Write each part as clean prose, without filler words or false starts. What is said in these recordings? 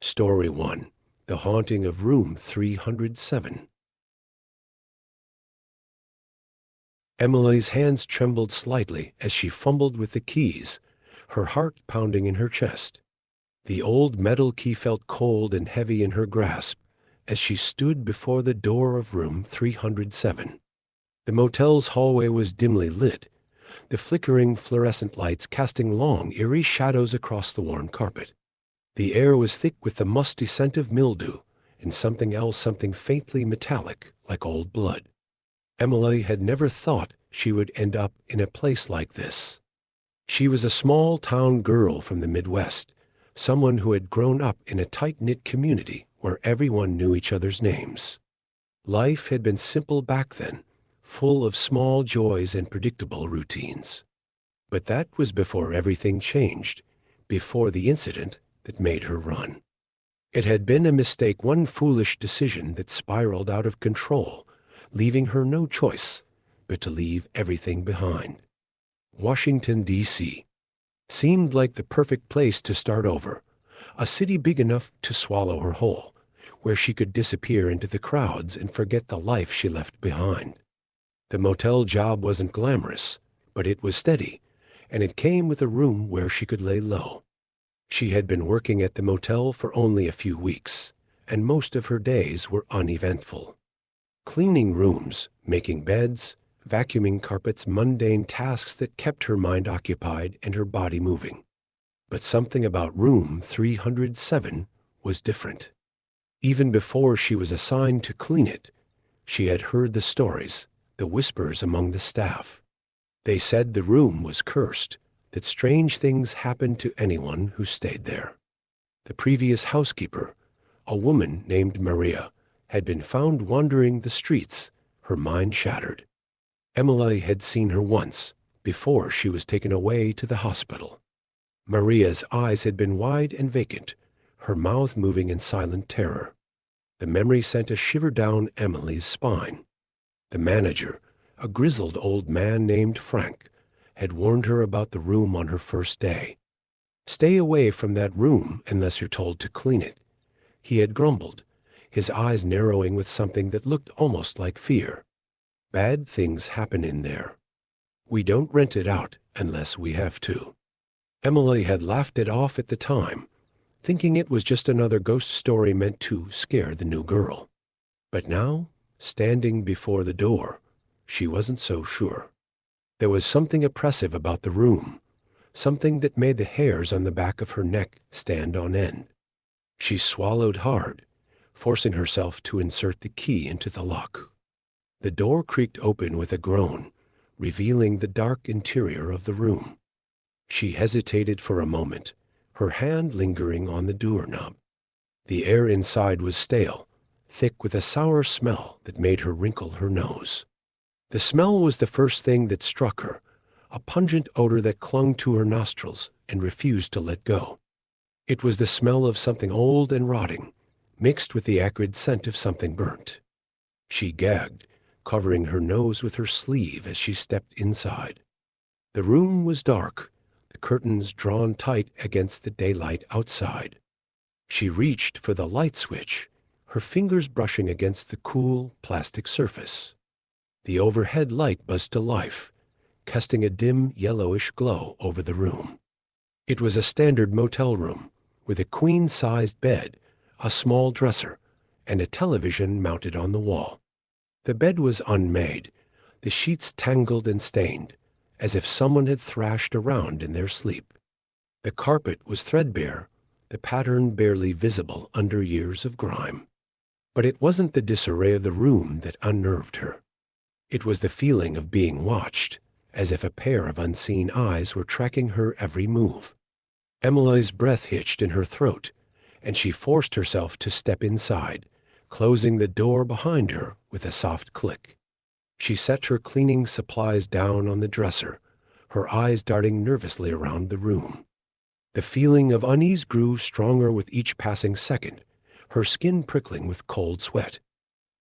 Story 1. The Haunting of Room 307. Emily's hands trembled slightly as she fumbled with the keys, her heart pounding in her chest. The old metal key felt cold and heavy in her grasp as she stood before the door of room 307. The motel's hallway was dimly lit, the flickering fluorescent lights casting long, eerie shadows across the worn carpet. The air was thick with the musty scent of mildew and something else, something faintly metallic, like old blood. Emily had never thought she would end up in a place like this. She was a small-town girl from the Midwest, someone who had grown up in a tight-knit community where everyone knew each other's names. Life had been simple back then, full of small joys and predictable routines. But that was before everything changed, before the incident that made her run. It had been a mistake, one foolish decision that spiraled out of control, leaving her no choice but to leave everything behind. Washington, D.C. seemed like the perfect place to start over, a city big enough to swallow her whole, where she could disappear into the crowds and forget the life she left behind. The motel job wasn't glamorous, but it was steady, and it came with a room where she could lay low. She had been working at the motel for only a few weeks, and most of her days were uneventful. Cleaning rooms, making beds, vacuuming carpets, mundane tasks that kept her mind occupied and her body moving. But something about room 307 was different. Even before she was assigned to clean it, she had heard the stories, the whispers among the staff. They said the room was cursed, that strange things happened to anyone who stayed there. The previous housekeeper, a woman named Maria, had been found wandering the streets, her mind shattered. Emily had seen her once, before she was taken away to the hospital. Maria's eyes had been wide and vacant, her mouth moving in silent terror. The memory sent a shiver down Emily's spine. The manager, a grizzled old man named Frank, had warned her about the room on her first day. "Stay away from that room unless you're told to clean it," he had grumbled, his eyes narrowing with something that looked almost like fear. "Bad things happen in there. We don't rent it out unless we have to." Emily had laughed it off at the time, thinking it was just another ghost story meant to scare the new girl. But now, standing before the door, she wasn't so sure. There was something oppressive about the room, something that made the hairs on the back of her neck stand on end. She swallowed hard, forcing herself to insert the key into the lock. The door creaked open with a groan, revealing the dark interior of the room. She hesitated for a moment, her hand lingering on the doorknob. The air inside was stale, thick with a sour smell that made her wrinkle her nose. The smell was the first thing that struck her, a pungent odor that clung to her nostrils and refused to let go. It was the smell of something old and rotting, mixed with the acrid scent of something burnt. She gagged, covering her nose with her sleeve as she stepped inside. The room was dark, the curtains drawn tight against the daylight outside. She reached for the light switch, her fingers brushing against the cool plastic surface. The overhead light buzzed to life, casting a dim yellowish glow over the room. It was a standard motel room, with a queen-sized bed, a small dresser, and a television mounted on the wall. The bed was unmade, the sheets tangled and stained, as if someone had thrashed around in their sleep. The carpet was threadbare, the pattern barely visible under years of grime. But it wasn't the disarray of the room that unnerved her. It was the feeling of being watched, as if a pair of unseen eyes were tracking her every move. Emily's breath hitched in her throat, and she forced herself to step inside, closing the door behind her with a soft click. She set her cleaning supplies down on the dresser, her eyes darting nervously around the room. The feeling of unease grew stronger with each passing second, her skin prickling with cold sweat.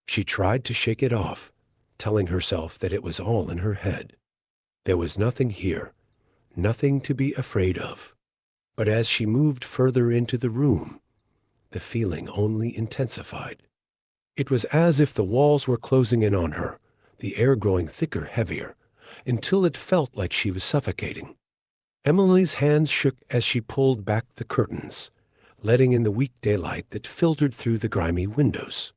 She tried to shake it off, telling herself that it was all in her head. There was nothing here, nothing to be afraid of. But as she moved further into the room, the feeling only intensified. It was as if the walls were closing in on her, the air growing thicker, heavier, until it felt like she was suffocating. Emily's hands shook as she pulled back the curtains, letting in the weak daylight that filtered through the grimy windows.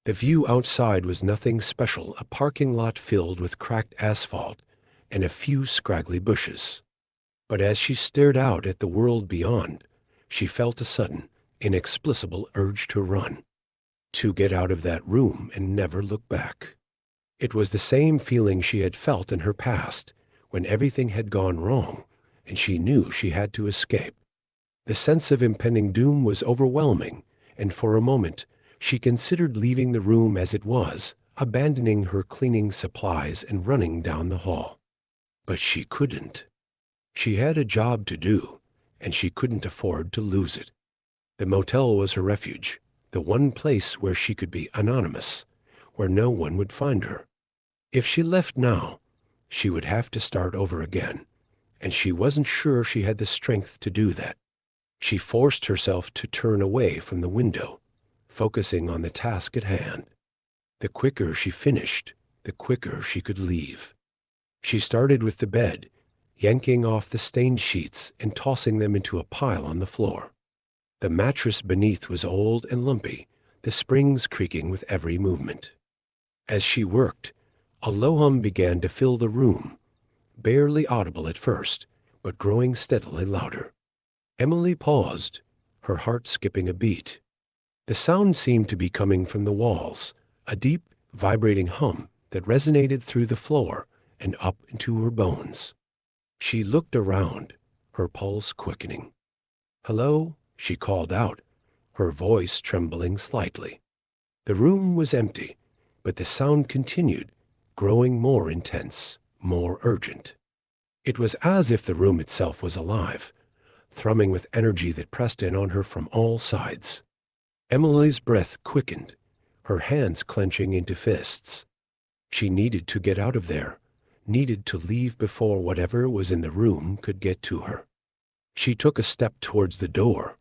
The view outside was nothing special, a parking lot filled with cracked asphalt and a few scraggly bushes. But as she stared out at the world beyond, she felt a sudden, inexplicable urge to run, to get out of that room and never look back. It was the same feeling she had felt in her past, when everything had gone wrong, and she knew she had to escape. The sense of impending doom was overwhelming, and for a moment, she considered leaving the room as it was, abandoning her cleaning supplies and running down the hall. But she couldn't. She had a job to do, and she couldn't afford to lose it. The motel was her refuge, the one place where she could be anonymous, where no one would find her. If she left now, she would have to start over again, and she wasn't sure she had the strength to do that. She forced herself to turn away from the window, focusing on the task at hand. The quicker she finished, the quicker she could leave. She started with the bed, yanking off the stained sheets and tossing them into a pile on the floor. The mattress beneath was old and lumpy, the springs creaking with every movement. As she worked, a low hum began to fill the room, barely audible at first, but growing steadily louder. Emily paused, her heart skipping a beat. The sound seemed to be coming from the walls, a deep, vibrating hum that resonated through the floor and up into her bones. She looked around, her pulse quickening. "Hello?" she called out, her voice trembling slightly. The room was empty, but the sound continued, growing more intense, more urgent. It was as if the room itself was alive, thrumming with energy that pressed in on her from all sides. Emily's breath quickened, her hands clenching into fists. She needed to get out of there, needed to leave before whatever was in the room could get to her. She took a step towards the door,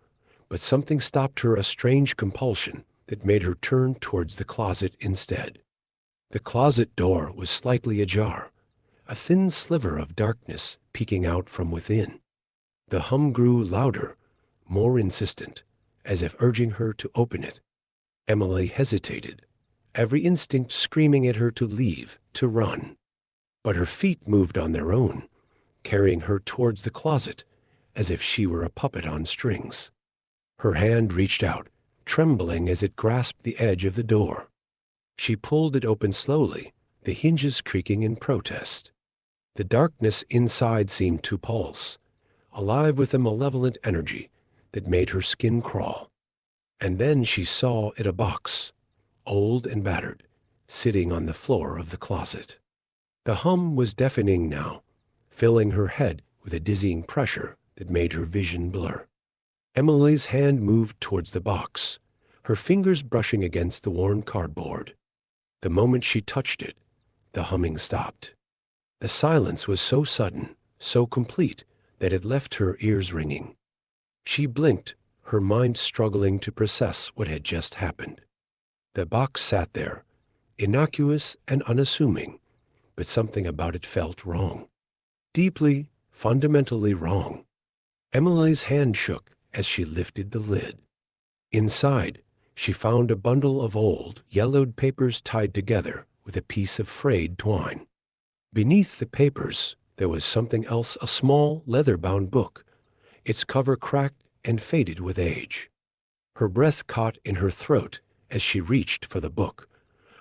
but something stopped her, a strange compulsion that made her turn towards the closet instead. The closet door was slightly ajar, a thin sliver of darkness peeking out from within. The hum grew louder, more insistent, as if urging her to open it. Emily hesitated, every instinct screaming at her to leave, to run. But her feet moved on their own, carrying her towards the closet, as if she were a puppet on strings. Her hand reached out, trembling as it grasped the edge of the door. She pulled it open slowly, the hinges creaking in protest. The darkness inside seemed to pulse, alive with a malevolent energy that made her skin crawl. And then she saw it, a box, old and battered, sitting on the floor of the closet. The hum was deafening now, filling her head with a dizzying pressure that made her vision blur. Emily's hand moved towards the box, her fingers brushing against the worn cardboard. The moment she touched it, the humming stopped. The silence was so sudden, so complete, that it left her ears ringing. She blinked, her mind struggling to process what had just happened. The box sat there, innocuous and unassuming, but something about it felt wrong. Deeply, fundamentally wrong. Emily's hand shook as she lifted the lid. Inside, she found a bundle of old, yellowed papers tied together with a piece of frayed twine. Beneath the papers, there was something else, a small, leather-bound book, its cover cracked and faded with age. Her breath caught in her throat as she reached for the book,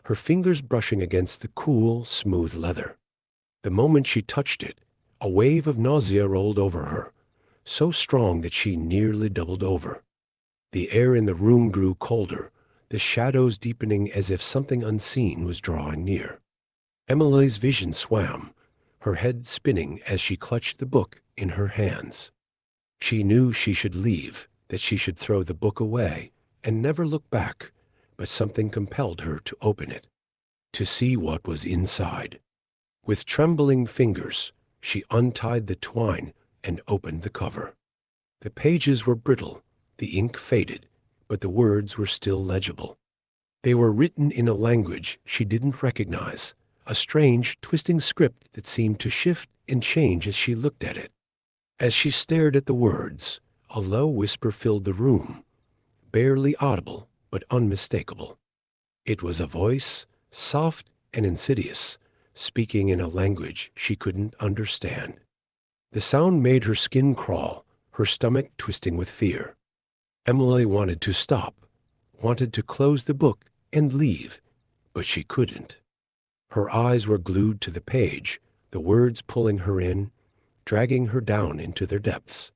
her fingers brushing against the cool, smooth leather. The moment she touched it, a wave of nausea rolled over her, so strong that she nearly doubled over. The air in the room grew colder, the shadows deepening as if something unseen was drawing near. Emily's vision swam, her head spinning as she clutched the book in her hands. She knew she should leave, that she should throw the book away and never look back, but something compelled her to open it, to see what was inside. With trembling fingers, she untied the twine and opened the cover. The pages were brittle, the ink faded, but the words were still legible. They were written in a language she didn't recognize, a strange, twisting script that seemed to shift and change as she looked at it. As she stared at the words, a low whisper filled the room, barely audible but unmistakable. It was a voice, soft and insidious, speaking in a language she couldn't understand. The sound made her skin crawl, her stomach twisting with fear. Emily wanted to stop, wanted to close the book and leave, but she couldn't. Her eyes were glued to the page, the words pulling her in, dragging her down into their depths.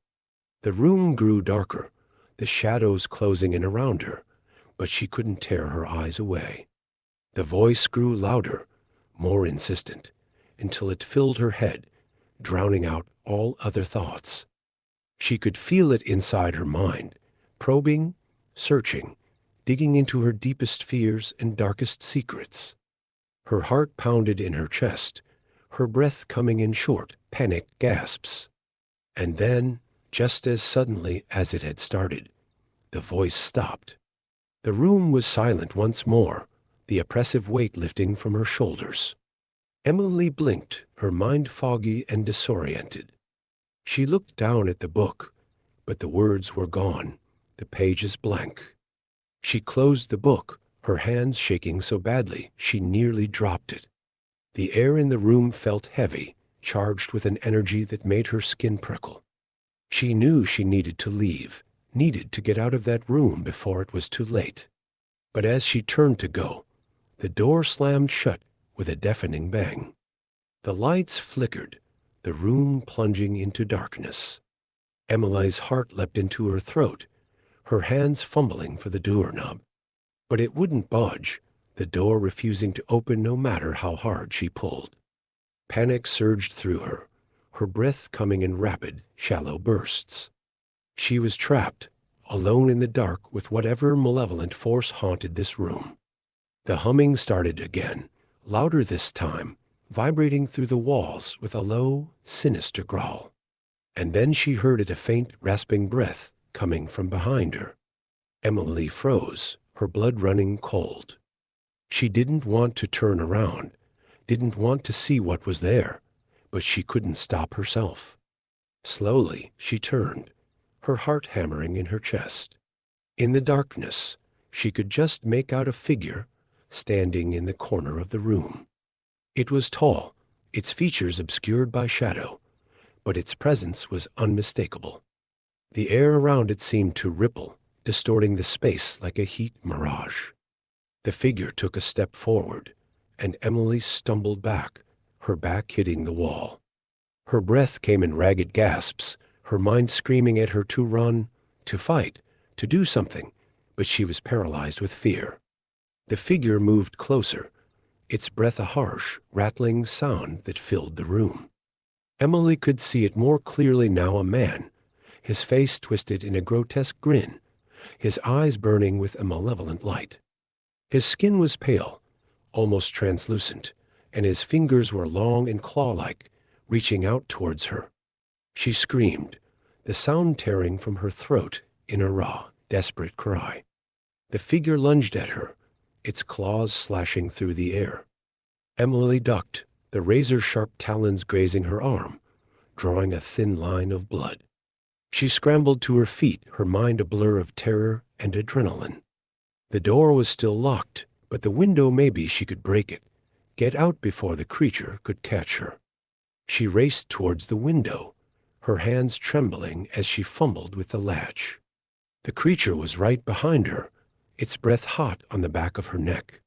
The room grew darker, the shadows closing in around her, but she couldn't tear her eyes away. The voice grew louder, more insistent, until it filled her head, drowning out all other thoughts. She could feel it inside her mind, probing, searching, digging into her deepest fears and darkest secrets. Her heart pounded in her chest, her breath coming in short, panicked gasps. And then, just as suddenly as it had started, the voice stopped. The room was silent once more, the oppressive weight lifting from her shoulders. Emily blinked, her mind foggy and disoriented. She looked down at the book, but the words were gone, the pages blank. She closed the book, her hands shaking so badly she nearly dropped it. The air in the room felt heavy, charged with an energy that made her skin prickle. She knew she needed to leave, needed to get out of that room before it was too late. But as she turned to go, the door slammed shut with a deafening bang. The lights flickered, the room plunging into darkness. Emily's heart leapt into her throat, her hands fumbling for the doorknob. But it wouldn't budge, the door refusing to open no matter how hard she pulled. Panic surged through her, her breath coming in rapid, shallow bursts. She was trapped, alone in the dark with whatever malevolent force haunted this room. The humming started again, louder this time, vibrating through the walls with a low, sinister growl. And then she heard a faint, rasping breath coming from behind her. Emily froze, her blood running cold. She didn't want to turn around, didn't want to see what was there, but she couldn't stop herself. Slowly, she turned, her heart hammering in her chest. In the darkness, she could just make out a figure standing in the corner of the room. It was tall, its features obscured by shadow, but its presence was unmistakable. The air around it seemed to ripple, distorting the space like a heat mirage. The figure took a step forward, and Emily stumbled back, her back hitting the wall. Her breath came in ragged gasps, her mind screaming at her to run, to fight, to do something, but she was paralyzed with fear. The figure moved closer, its breath a harsh, rattling sound that filled the room. Emily could see it more clearly now, a man, his face twisted in a grotesque grin, his eyes burning with a malevolent light. His skin was pale, almost translucent, and his fingers were long and claw-like, reaching out towards her. She screamed, the sound tearing from her throat in a raw, desperate cry. The figure lunged at her, its claws slashing through the air. Emily ducked, the razor-sharp talons grazing her arm, drawing a thin line of blood. She scrambled to her feet, her mind a blur of terror and adrenaline. The door was still locked, but the window, maybe she could break it, get out before the creature could catch her. She raced towards the window, her hands trembling as she fumbled with the latch. The creature was right behind her, its breath hot on the back of her neck.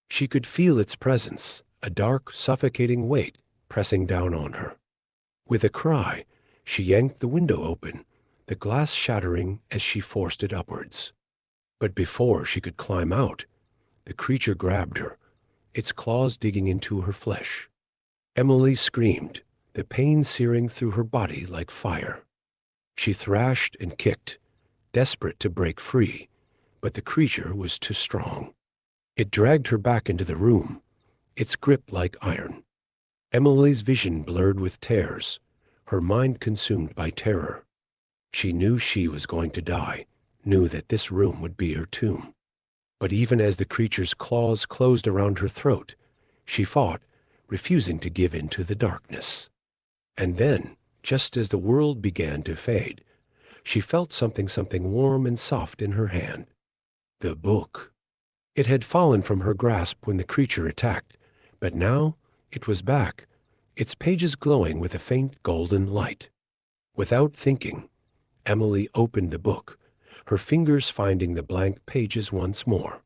She could feel its presence, a dark, suffocating weight pressing down on her. With a cry, she yanked the window open, the glass shattering as she forced it upwards. But before she could climb out, the creature grabbed her, its claws digging into her flesh. Emily screamed, the pain searing through her body like fire. She thrashed and kicked, desperate to break free, but the creature was too strong. It dragged her back into the room, its grip like iron. Emily's vision blurred with tears, her mind consumed by terror. She knew she was going to die, knew that this room would be her tomb. But even as the creature's claws closed around her throat, she fought, refusing to give in to the darkness. And then, just as the world began to fade, she felt something warm and soft in her hand. The book. It had fallen from her grasp when the creature attacked, but now it was back, its pages glowing with a faint golden light. Without thinking, Emily opened the book, her fingers finding the blank pages once more.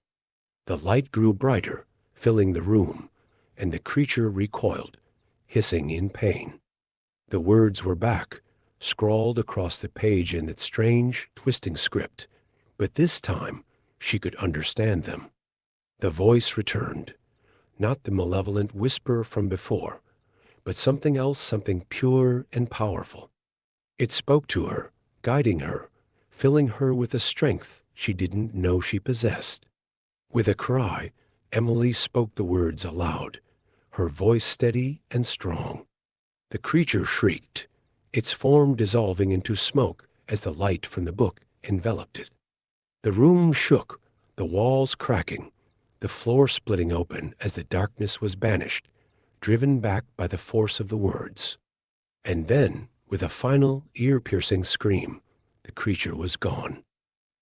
The light grew brighter, filling the room, and the creature recoiled, hissing in pain. The words were back, scrawled across the page in that strange, twisting script, but this time she could understand them. The voice returned, not the malevolent whisper from before, but something else, something pure and powerful. It spoke to her, guiding her, filling her with a strength she didn't know she possessed. With a cry, Emily spoke the words aloud, her voice steady and strong. The creature shrieked, its form dissolving into smoke as the light from the book enveloped it. The room shook, the walls cracking, the floor splitting open as the darkness was banished, driven back by the force of the words. And then, with a final, ear-piercing scream, the creature was gone.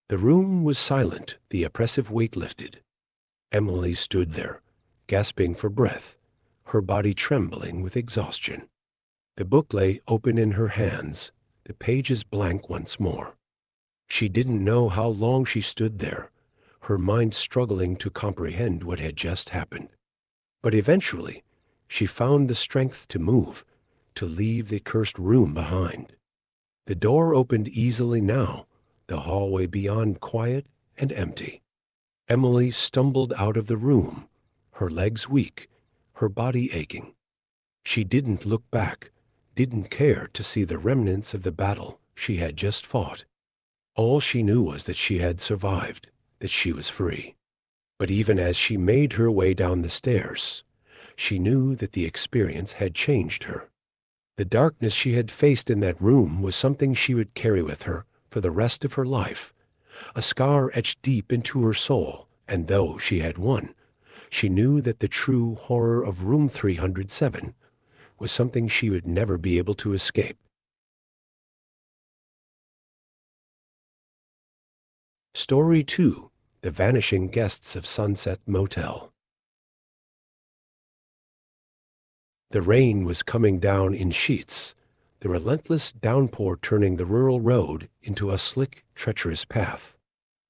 The room was silent, the oppressive weight lifted. Emily stood there, gasping for breath, her body trembling with exhaustion. The book lay open in her hands, the pages blank once more. She didn't know how long she stood there, her mind struggling to comprehend what had just happened. But eventually, she found the strength to move, to leave the cursed room behind. The door opened easily now, the hallway beyond quiet and empty. Emily stumbled out of the room, her legs weak, her body aching. She didn't look back, didn't care to see the remnants of the battle she had just fought. All she knew was that she had survived, that she was free. But even as she made her way down the stairs, she knew that the experience had changed her. The darkness she had faced in that room was something she would carry with her for the rest of her life, a scar etched deep into her soul, and though she had won, she knew that the true horror of room 307 was something she would never be able to escape. Story 2: The Vanishing Guests of Sunset Motel. The rain was coming down in sheets, the relentless downpour turning the rural road into a slick, treacherous path.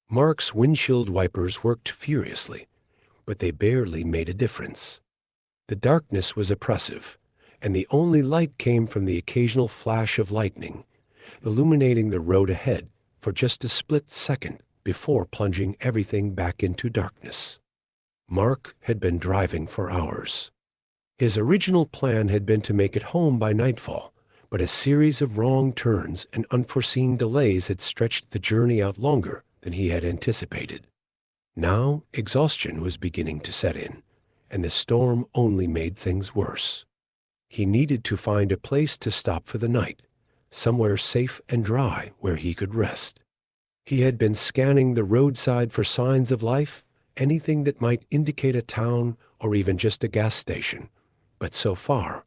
Mark's windshield wipers worked furiously, but they barely made a difference. The darkness was oppressive, and the only light came from the occasional flash of lightning, illuminating the road ahead for just a split second before plunging everything back into darkness. Mark had been driving for hours. His original plan had been to make it home by nightfall, but a series of wrong turns and unforeseen delays had stretched the journey out longer than he had anticipated. Now exhaustion was beginning to set in, and the storm only made things worse. He needed to find a place to stop for the night, somewhere safe and dry where he could rest. He had been scanning the roadside for signs of life, anything that might indicate a town or even just a gas station, but so far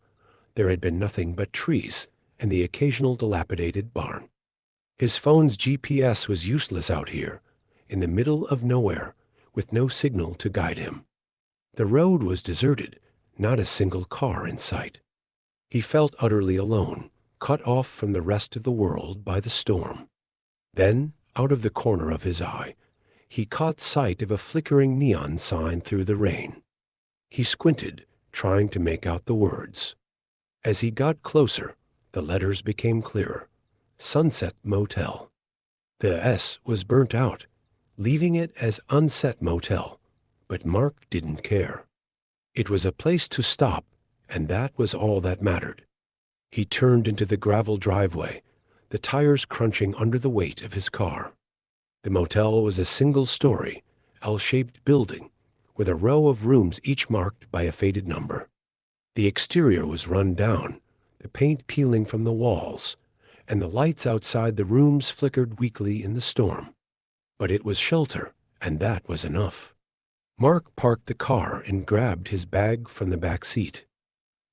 there had been nothing but trees and the occasional dilapidated barn. His phone's GPS was useless out here, in the middle of nowhere, with no signal to guide him. The road was deserted, not a single car in sight. He felt utterly alone, cut off from the rest of the world by the storm. Then, out of the corner of his eye, he caught sight of a flickering neon sign through the rain. He squinted, trying to make out the words. As he got closer, the letters became clearer. Sunset Motel. The S was burnt out, leaving it as Unset Motel, but Mark didn't care. It was a place to stop, and that was all that mattered. He turned into the gravel driveway, the tires crunching under the weight of his car. The motel was a single-story, L-shaped building, with a row of rooms each marked by a faded number. The exterior was run down, the paint peeling from the walls, and the lights outside the rooms flickered weakly in the storm. But it was shelter, and that was enough. Mark parked the car and grabbed his bag from the back seat.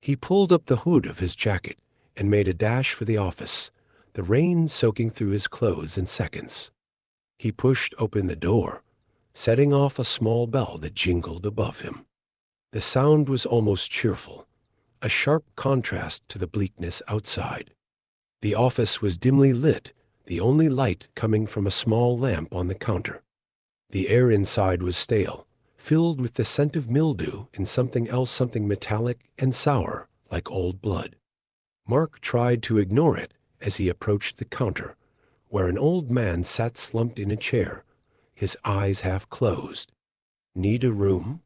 He pulled up the hood of his jacket and made a dash for the office, the rain soaking through his clothes in seconds. He pushed open the door, setting off a small bell that jingled above him. The sound was almost cheerful, a sharp contrast to the bleakness outside. The office was dimly lit, the only light coming from a small lamp on the counter. The air inside was stale, filled with the scent of mildew and something else, something metallic and sour, like old blood. Mark tried to ignore it as he approached the counter, where an old man sat slumped in a chair, his eyes half closed. "Need a room?"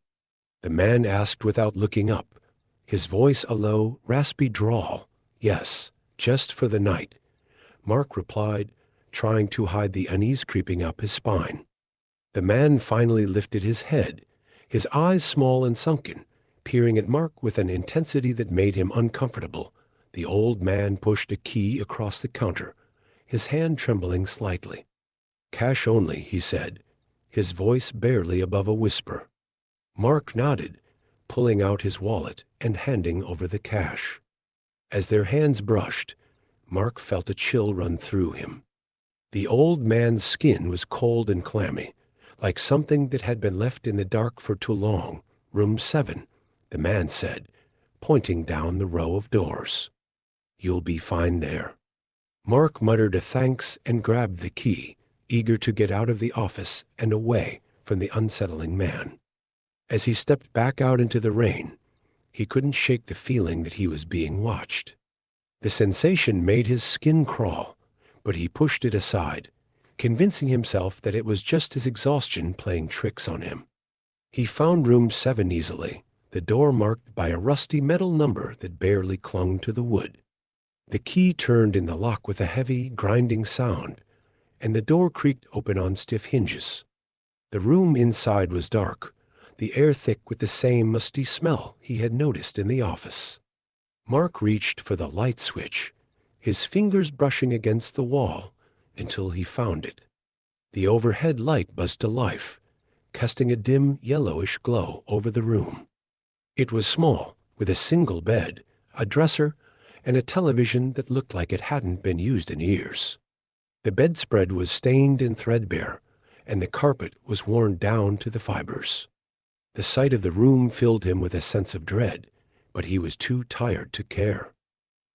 The man asked without looking up, his voice a low, raspy drawl. "Yes, just for the night," Mark replied, trying to hide the unease creeping up his spine. The man finally lifted his head, his eyes small and sunken, peering at Mark with an intensity that made him uncomfortable. The old man pushed a key across the counter, his hand trembling slightly. "Cash only," he said, his voice barely above a whisper. Mark nodded, pulling out his wallet and handing over the cash. As their hands brushed, Mark felt a chill run through him. The old man's skin was cold and clammy, like something that had been left in the dark for too long. "Room 7, the man said, pointing down the row of doors. "You'll be fine there." Mark muttered a thanks and grabbed the key, eager to get out of the office and away from the unsettling man. As he stepped back out into the rain, he couldn't shake the feeling that he was being watched. The sensation made his skin crawl, but he pushed it aside, convincing himself that it was just his exhaustion playing tricks on him. He found room 7 easily, the door marked by a rusty metal number that barely clung to the wood. The key turned in the lock with a heavy, grinding sound, and the door creaked open on stiff hinges. The room inside was dark, the air thick with the same musty smell he had noticed in the office. Mark reached for the light switch, his fingers brushing against the wall, until he found it. The overhead light buzzed to life, casting a dim yellowish glow over the room. It was small, with a single bed, a dresser, and a television that looked like it hadn't been used in years. The bedspread was stained and threadbare, and the carpet was worn down to the fibers. The sight of the room filled him with a sense of dread, but he was too tired to care.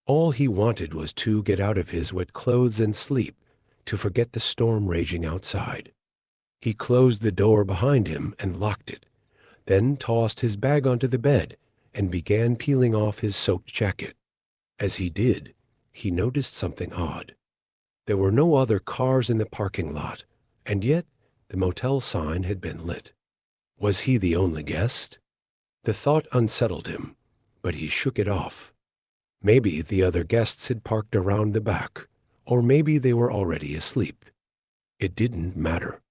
All he wanted was to get out of his wet clothes and sleep, to forget the storm raging outside. He closed the door behind him and locked it, then tossed his bag onto the bed and began peeling off his soaked jacket. As he did, he noticed something odd. There were no other cars in the parking lot, and yet the motel sign had been lit. Was he the only guest? The thought unsettled him, but he shook it off. Maybe the other guests had parked around the back, or maybe they were already asleep. It didn't matter.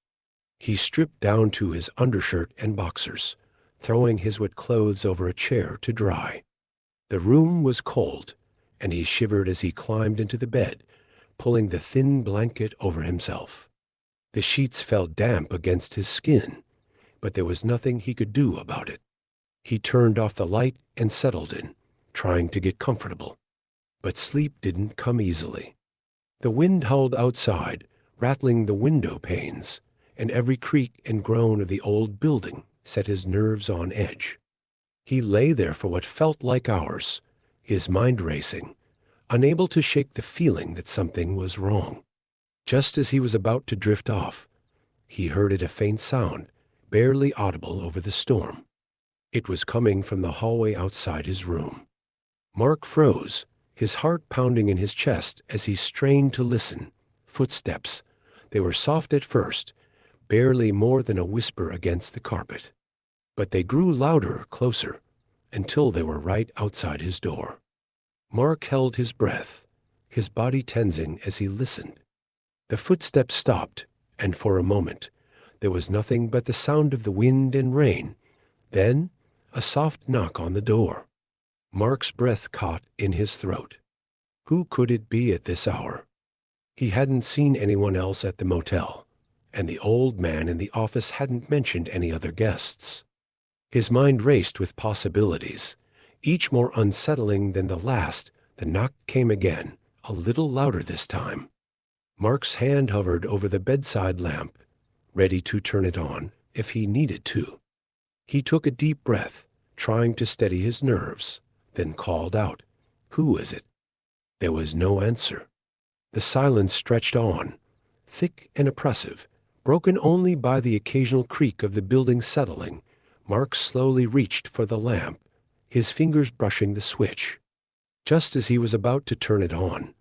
He stripped down to his undershirt and boxers, throwing his wet clothes over a chair to dry. The room was cold, and he shivered as he climbed into the bed, pulling the thin blanket over himself. The sheets felt damp against his skin, but there was nothing he could do about it. He turned off the light and settled in, trying to get comfortable. But sleep didn't come easily. The wind howled outside, rattling the window panes, and every creak and groan of the old building set his nerves on edge. He lay there for what felt like hours, his mind racing, unable to shake the feeling that something was wrong. Just as he was about to drift off, he heard a faint sound, barely audible over the storm. It was coming from the hallway outside his room. Mark froze, his heart pounding in his chest as he strained to listen. Footsteps. They were soft at first, barely more than a whisper against the carpet. But they grew louder, closer, until they were right outside his door. Mark held his breath, his body tensing as he listened. The footsteps stopped, and for a moment, there was nothing but the sound of the wind and rain. Then, a soft knock on the door. Mark's breath caught in his throat. Who could it be at this hour? He hadn't seen anyone else at the motel, and the old man in the office hadn't mentioned any other guests. His mind raced with possibilities, each more unsettling than the last. The knock came again, a little louder this time. Mark's hand hovered over the bedside lamp, ready to turn it on if he needed to. He took a deep breath, trying to steady his nerves, then called out, "Who is it?" There was no answer. The silence stretched on, thick and oppressive, broken only by the occasional creak of the building settling. Mark slowly reached for the lamp, his fingers brushing the switch. Just as he was about to turn it on,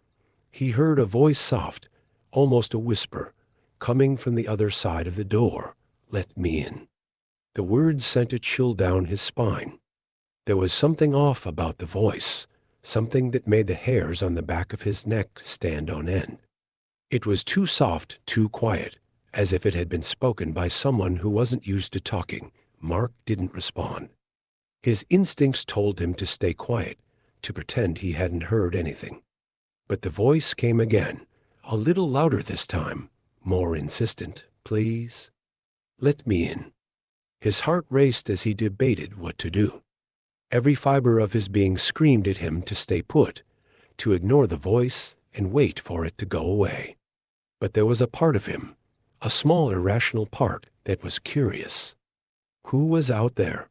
he heard a voice, soft, almost a whisper, coming from the other side of the door. "Let me in." The words sent a chill down his spine. There was something off about the voice, something that made the hairs on the back of his neck stand on end. It was too soft, too quiet, as if it had been spoken by someone who wasn't used to talking. Mark didn't respond. His instincts told him to stay quiet, to pretend he hadn't heard anything. But the voice came again, a little louder this time, more insistent. "Please, let me in." His heart raced as he debated what to do. Every fiber of his being screamed at him to stay put, to ignore the voice and wait for it to go away. But there was a part of him, a small irrational part, that was curious. Who was out there?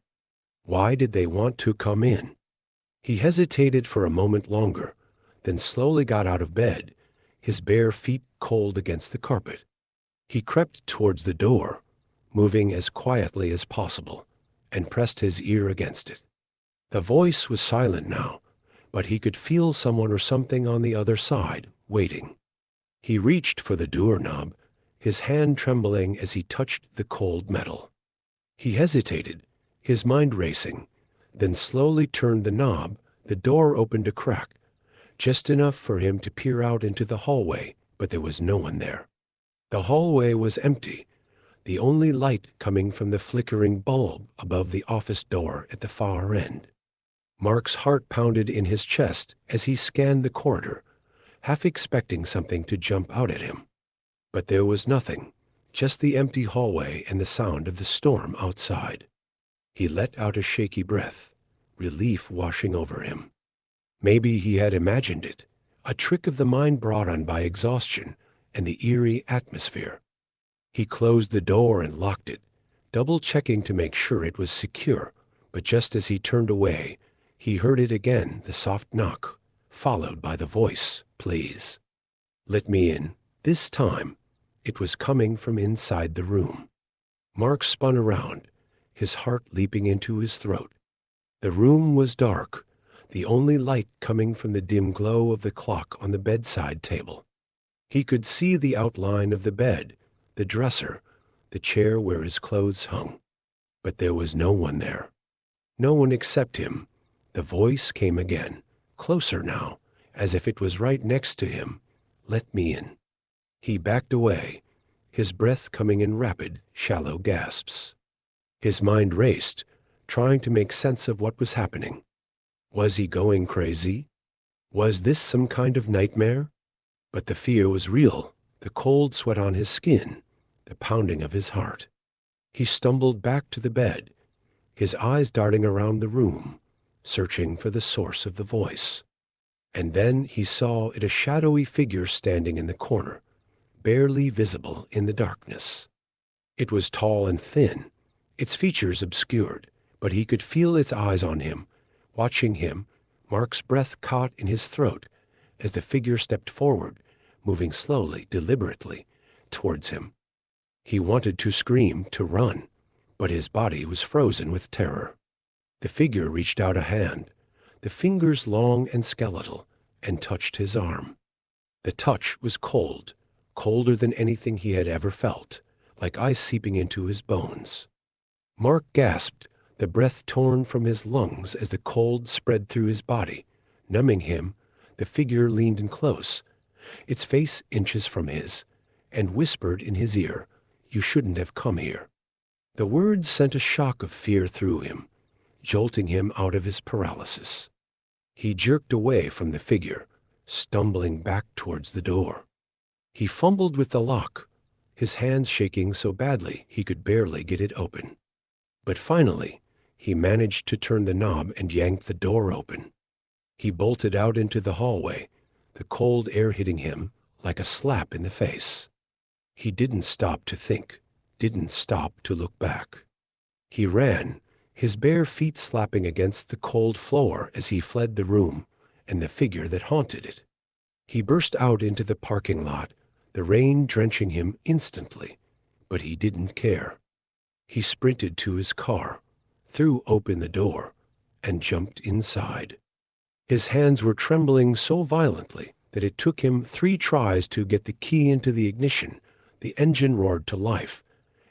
Why did they want to come in? He hesitated for a moment longer, then slowly got out of bed, his bare feet cold against the carpet. He crept towards the door, moving as quietly as possible, and pressed his ear against it. The voice was silent now, but he could feel someone or something on the other side, waiting. He reached for the doorknob, his hand trembling as he touched the cold metal. He hesitated, his mind racing, then slowly turned the knob. The door opened a crack, just enough for him to peer out into the hallway, but there was no one there. The hallway was empty, the only light coming from the flickering bulb above the office door at the far end. Mark's heart pounded in his chest as he scanned the corridor, half expecting something to jump out at him. But there was nothing, just the empty hallway and the sound of the storm outside. He let out a shaky breath, relief washing over him. Maybe he had imagined it, a trick of the mind brought on by exhaustion and the eerie atmosphere. He closed the door and locked it, double-checking to make sure it was secure, but just as he turned away, he heard it again, the soft knock, followed by the voice, "Please, let me in." This time, it was coming from inside the room. Mark spun around, his heart leaping into his throat. The room was dark, the only light coming from the dim glow of the clock on the bedside table. He could see the outline of the bed, the dresser, the chair where his clothes hung. But there was no one there. No one except him. The voice came again, closer now, as if it was right next to him. "Let me in." He backed away, his breath coming in rapid, shallow gasps. His mind raced, trying to make sense of what was happening. Was he going crazy? Was this some kind of nightmare? But the fear was real, the cold sweat on his skin, the pounding of his heart. He stumbled back to the bed, his eyes darting around the room, searching for the source of the voice. And then he saw it, a shadowy figure standing in the corner, barely visible in the darkness. It was tall and thin, its features obscured, but he could feel its eyes on him, watching him. Mark's breath caught in his throat as the figure stepped forward, moving slowly, deliberately, towards him. He wanted to scream, to run, but his body was frozen with terror. The figure reached out a hand, the fingers long and skeletal, and touched his arm. The touch was cold, colder than anything he had ever felt, like ice seeping into his bones. Mark gasped, the breath torn from his lungs as the cold spread through his body, numbing him. The figure leaned in close, its face inches from his, and whispered in his ear, "You shouldn't have come here." The words sent a shock of fear through him, jolting him out of his paralysis. He jerked away from the figure, stumbling back towards the door. He fumbled with the lock, his hands shaking so badly he could barely get it open. But finally, he managed to turn the knob and yank the door open. He bolted out into the hallway, the cold air hitting him like a slap in the face. He didn't stop to think, didn't stop to look back. He ran, his bare feet slapping against the cold floor as he fled the room and the figure that haunted it. He burst out into the parking lot, the rain drenching him instantly, but he didn't care. He sprinted to his car, threw open the door, and jumped inside. His hands were trembling so violently that it took him 3 tries to get the key into the ignition. The engine roared to life,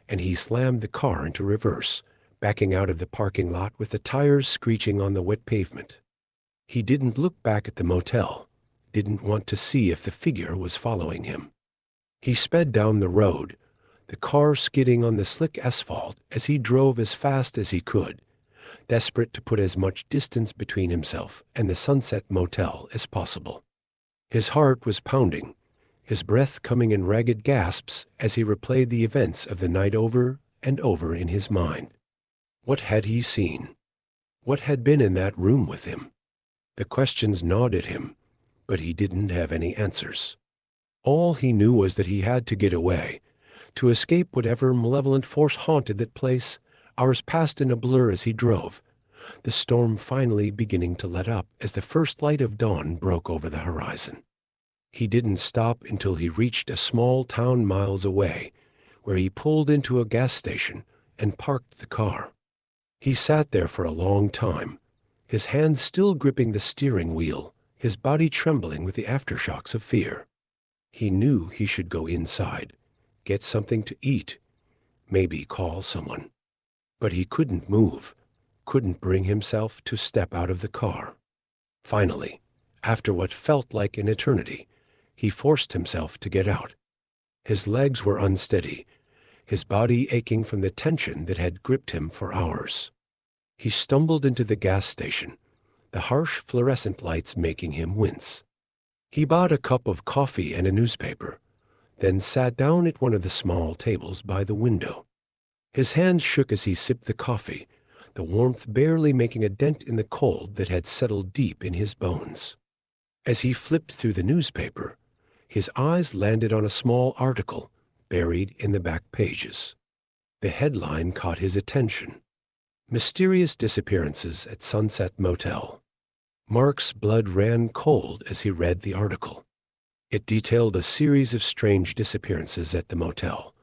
and he slammed the car into reverse, backing out of the parking lot with the tires screeching on the wet pavement. He didn't look back at the motel, didn't want to see if the figure was following him. He sped down the road, the car skidding on the slick asphalt as he drove as fast as he could, desperate to put as much distance between himself and the Sunset Motel as possible. His heart was pounding, his breath coming in ragged gasps as he replayed the events of the night over and over in his mind. What had he seen? What had been in that room with him? The questions gnawed at him, but he didn't have any answers. All he knew was that he had to get away, to escape whatever malevolent force haunted that place. Hours passed in a blur as he drove, the storm finally beginning to let up as the first light of dawn broke over the horizon. He didn't stop until he reached a small town miles away, where he pulled into a gas station and parked the car. He sat there for a long time, his hands still gripping the steering wheel, his body trembling with the aftershocks of fear. He knew he should go inside, get something to eat, maybe call someone. But he couldn't move, couldn't bring himself to step out of the car. Finally, after what felt like an eternity, he forced himself to get out. His legs were unsteady, his body aching from the tension that had gripped him for hours. He stumbled into the gas station, the harsh fluorescent lights making him wince. He bought a cup of coffee and a newspaper, then sat down at one of the small tables by the window. His hands shook as he sipped the coffee, the warmth barely making a dent in the cold that had settled deep in his bones. As he flipped through the newspaper, his eyes landed on a small article buried in the back pages. The headline caught his attention: Mysterious Disappearances at Sunset Motel. Mark's blood ran cold as he read the article. It detailed a series of strange disappearances at the motel,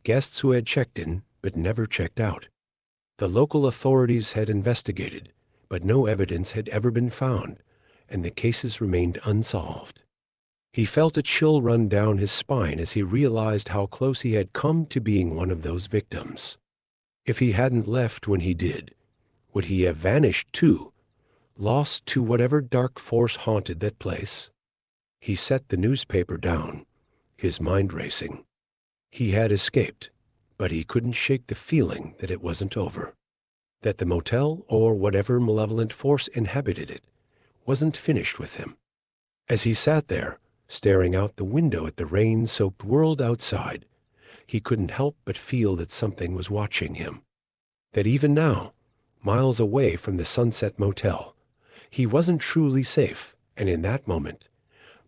guests who had checked in but never checked out. The local authorities had investigated, but no evidence had ever been found, and the cases remained unsolved. He felt a chill run down his spine as he realized how close he had come to being one of those victims. If he hadn't left when he did, would he have vanished too, lost to whatever dark force haunted that place? He set the newspaper down, his mind racing. He had escaped, but he couldn't shake the feeling that it wasn't over, that the motel, or whatever malevolent force inhabited it, wasn't finished with him. As he sat there, staring out the window at the rain-soaked world outside, he couldn't help but feel that something was watching him, that even now, miles away from the Sunset Motel, he wasn't truly safe, and in that moment,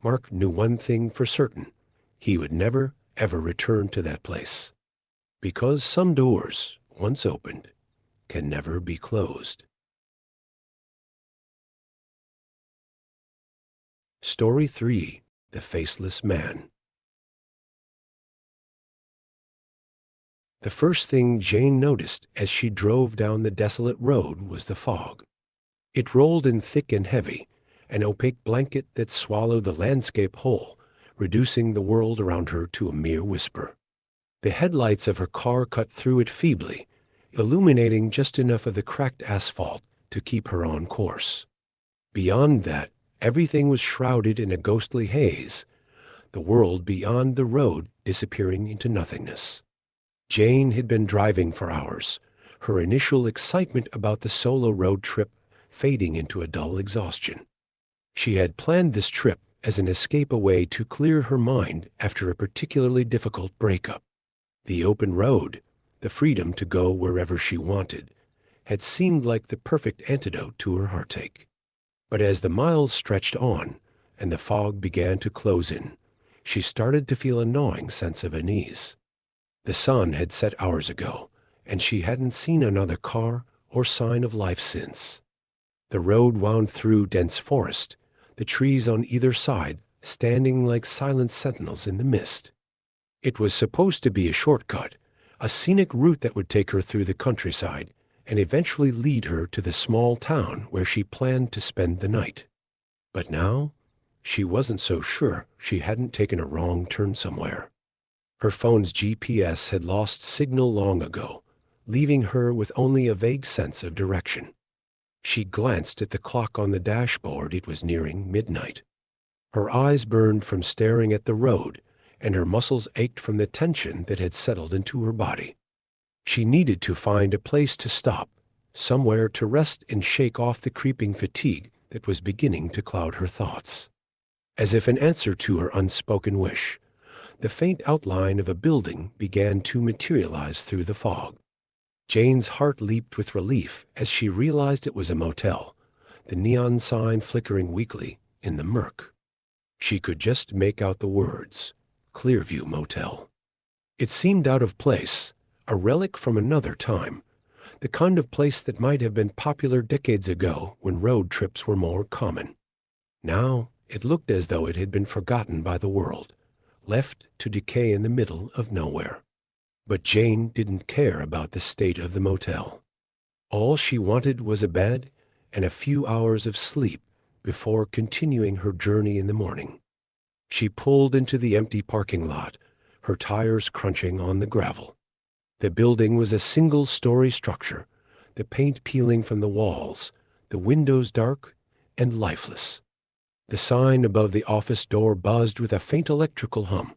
Mark knew one thing for certain: he would never, ever return to that place. Because some doors, once opened, can never be closed. Story 3: The Faceless Man. The first thing Jane noticed as she drove down the desolate road was the fog. It rolled in thick and heavy, an opaque blanket that swallowed the landscape whole, reducing the world around her to a mere whisper. The headlights of her car cut through it feebly, illuminating just enough of the cracked asphalt to keep her on course. Beyond that, everything was shrouded in a ghostly haze, the world beyond the road disappearing into nothingness. Jane had been driving for hours, her initial excitement about the solo road trip fading into a dull exhaustion. She had planned this trip as an escape away to clear her mind after a particularly difficult breakup. The open road, the freedom to go wherever she wanted, had seemed like the perfect antidote to her heartache. But as the miles stretched on and the fog began to close in, she started to feel a gnawing sense of unease. The sun had set hours ago, and she hadn't seen another car or sign of life since. The road wound through dense forest, the trees on either side standing like silent sentinels in the mist. It was supposed to be a shortcut, a scenic route that would take her through the countryside and eventually lead her to the small town where she planned to spend the night. But now, she wasn't so sure she hadn't taken a wrong turn somewhere. Her phone's GPS had lost signal long ago, leaving her with only a vague sense of direction. She glanced at the clock on the dashboard. It was nearing midnight. Her eyes burned from staring at the road, and her muscles ached from the tension that had settled into her body. She needed to find a place to stop, somewhere to rest and shake off the creeping fatigue that was beginning to cloud her thoughts. As if an answer to her unspoken wish, the faint outline of a building began to materialize through the fog. Jane's heart leaped with relief as she realized it was a motel, the neon sign flickering weakly in the murk. She could just make out the words, Clearview Motel. It seemed out of place, a relic from another time, the kind of place that might have been popular decades ago when road trips were more common. Now it looked as though it had been forgotten by the world, left to decay in the middle of nowhere. But Jane didn't care about the state of the motel. All she wanted was a bed and a few hours of sleep before continuing her journey in the morning. She pulled into the empty parking lot, her tires crunching on the gravel. The building was a single-story structure, the paint peeling from the walls, the windows dark and lifeless. The sign above the office door buzzed with a faint electrical hum,